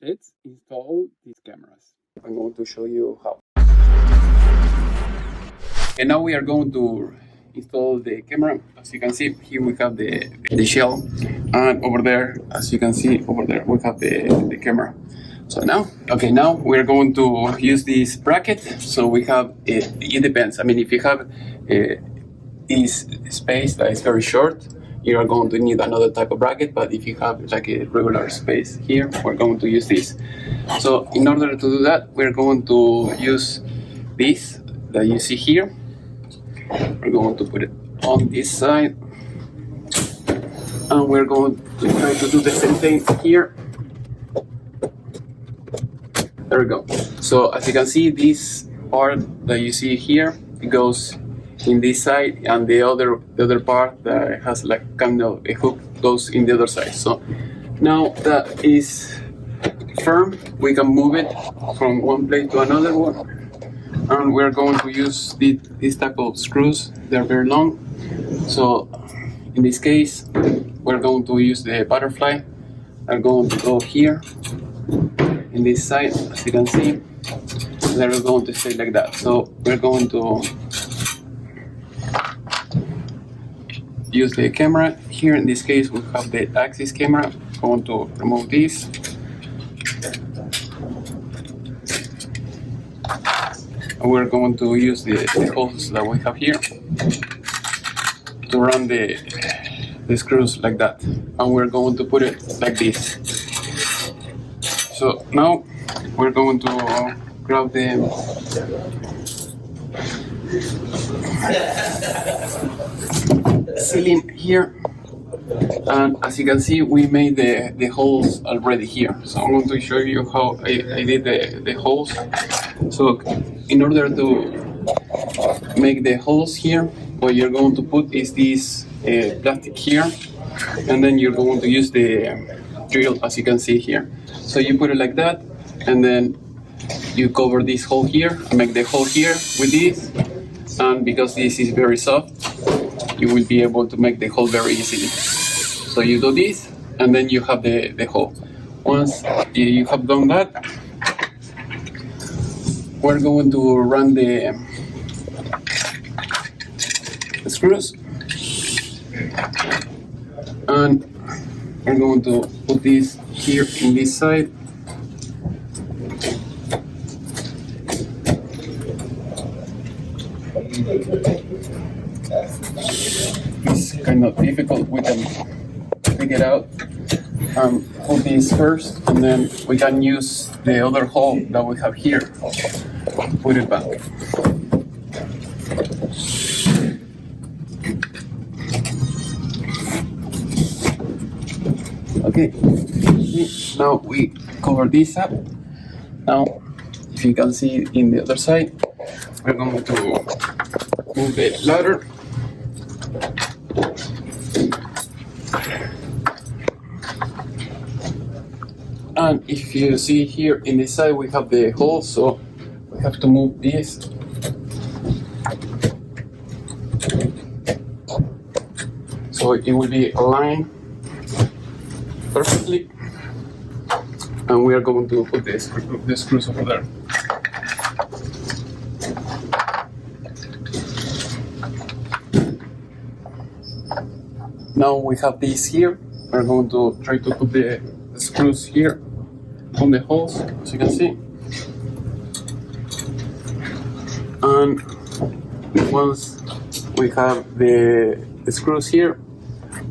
let's install these cameras. I'm going to show you how. And now we are going to install the camera. As you can see, here we have the shell, and over there, as you can see over there, we have the camera. So now we're going to use this bracket. So we have it depends. I mean, if you have this space that is very short, you are going to need another type of bracket. But if you have like a regular space here, we're going to use this. So in order to do that, we're going to use this that you see here. We're going to put it on this side, and we're going to try to do the same thing here. There we go. So as you can see, this part that you see here, it goes in this side, and the other part that has like kind of a hook goes in the other side. So now that is firm, we can move it from one place to another one, and we're going to use this type of screws. They're very long. So in this case, we're going to use the butterfly. I'm going to go here in this side, as you can see. They're going to stay like that. So we're going to use the camera. Here in this case, we have the axis camera. I'm going to remove this. And we're going to use the holes that we have here to run the screws like that. And we're going to put it like this. So now we're going to grab the ceiling here, and as you can see, we made the holes already here. So I'm going to show you how I did the holes. So in order to make the holes here, what you're going to put is this plastic here, and then you're going to use the drill, as you can see here. So you put it like that, and then you cover this hole here and make the hole here with this. And because this is very soft, you will be able to make the hole very easily. So you do this, and then you have the hole. Once you have done that, we're going to run the screws, and we're going to put this here in this side. It's kind of difficult. We can pick it out and put this first, and then we can use the other hole that we have here. Put it back. Okay, now we cover this up. Now, if you can see in the other side, we're going to move the ladder. And if you see here in this side, we have the hole, so we have to move this. So it will be aligned perfectly. And we are going to put the screws over there. Now we have this here. We're going to try to put the screws here on the holes, as you can see. And once we have the screws here,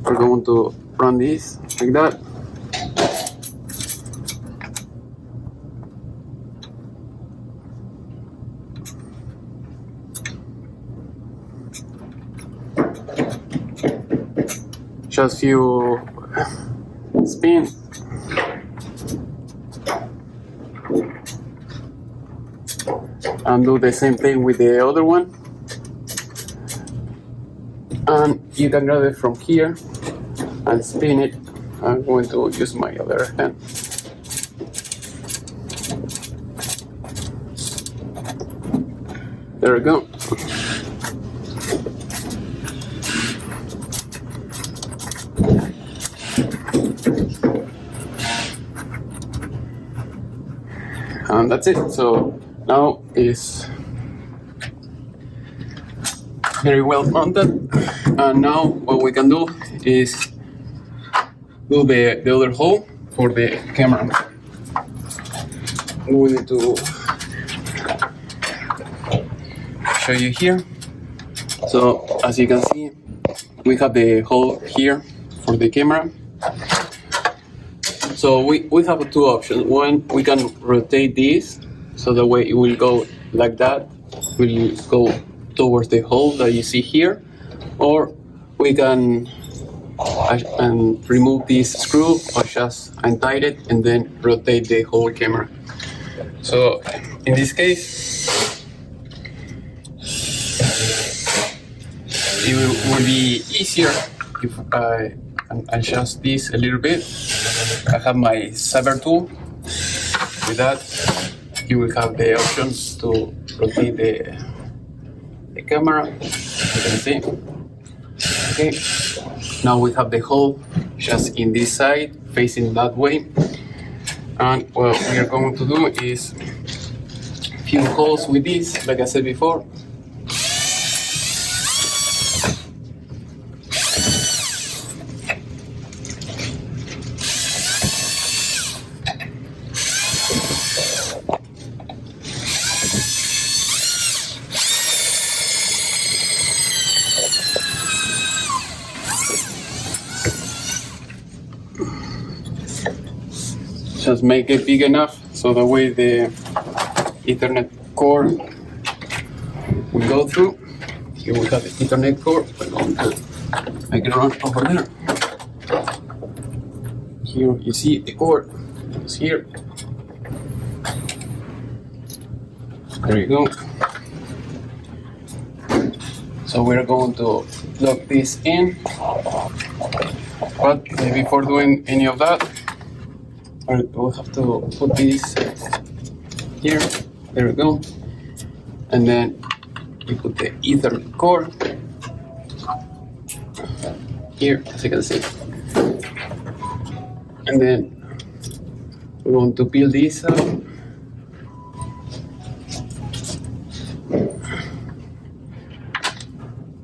we're going to run this like that. Just few spin. And do the same thing with the other one. And you can grab it from here and spin it. I'm going to use my other hand. There we go. And that's it. So now it's very well mounted, and now what we can do is do the other hole for the camera. We need to show you here. So as you can see, we have the hole here for the camera. So we have two options. One, we can rotate this so the way it will go like that, will go towards the hole that you see here, or we can remove this screw or just untie it and then rotate the whole camera. So in this case, it will be easier if I adjust this a little bit. I have my saber tool. With that, you will have the options to rotate the camera. You can see. Okay. Now we have the hole just in this side, facing that way. And what we are going to do is a few holes with this, like I said before. Just make it big enough so the way the Ethernet cord will go through. Here we have the Ethernet cord. We're going to make it run over there. Here you see the cord. It's here. There you go. So we're going to plug this in. But before doing any of that, we'll have to put this here. There we go. And then you put the Ethernet cord here, as you can see. And then we want to peel this out.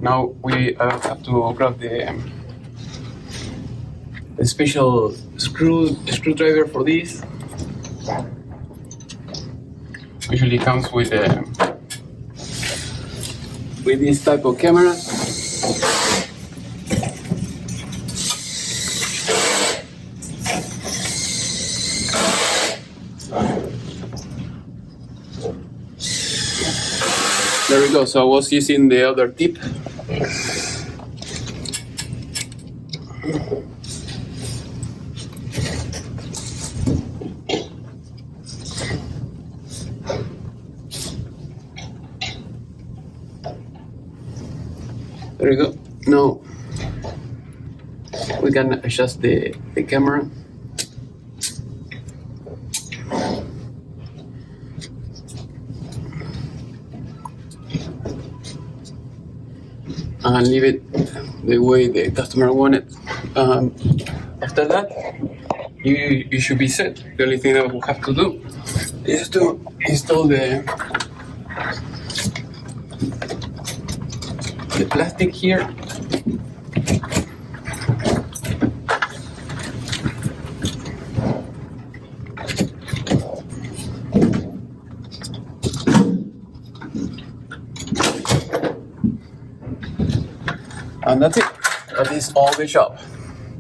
Now we have to grab the special screwdriver for this. Usually comes with this type of camera. There we go. So I was using the other tip. There we go. Now we can adjust the camera. And leave it the way the customer wanted. After that, you should be set. The only thing that we have to do is to install the plastic here. And that's it. That is all the job.